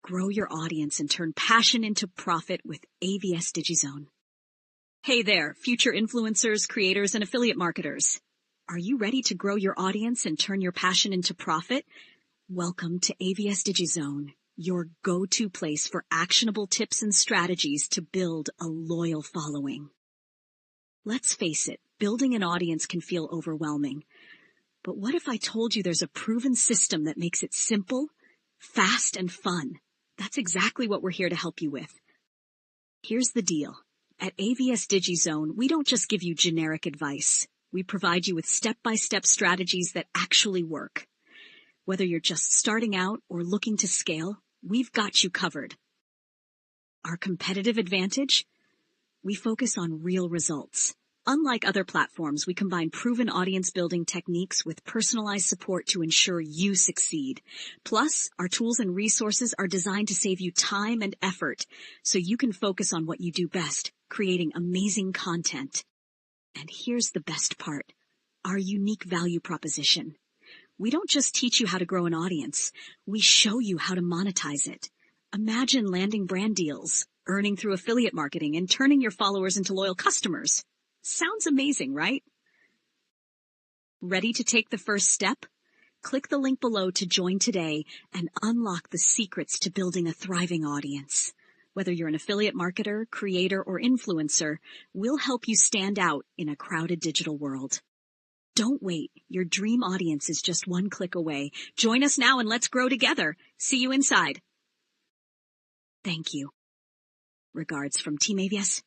grow your audience and turn passion into profit with AVS DigiZone. Hey there, future influencers, creators, and affiliate marketers. Are you ready to grow your audience and turn your passion into profit? Welcome to AVS DigiZone, your go-to place for actionable tips and strategies to build a loyal following. Let's face it, building an audience can feel overwhelming. But what if I told you there's a proven system that makes it simple, fast, and fun? That's exactly what we're here to help you with. Here's the deal. At AVS DigiZone, we don't just give you generic advice. We provide you with step-by-step strategies that actually work. Whether you're just starting out or looking to scale, we've got you covered. Our competitive advantage? We focus on real results. Unlike other platforms, we combine proven audience building techniques with personalized support to ensure you succeed. Plus, our tools and resources are designed to save you time and effort so you can focus on what you do best, creating amazing content. And here's the best part, our unique value proposition. We don't just teach you how to grow an audience, we show you how to monetize it. Imagine landing brand deals, earning through affiliate marketing, and turning your followers into loyal customers. Sounds amazing, right? Ready to take the first step? Click the link below to join today and unlock the secrets to building a thriving audience. Whether you're an affiliate marketer, creator, or influencer, we'll help you stand out in a crowded digital world. Don't wait. Your dream audience is just one click away. Join us now and let's grow together. See you inside. Thank you. Regards from Team AVS.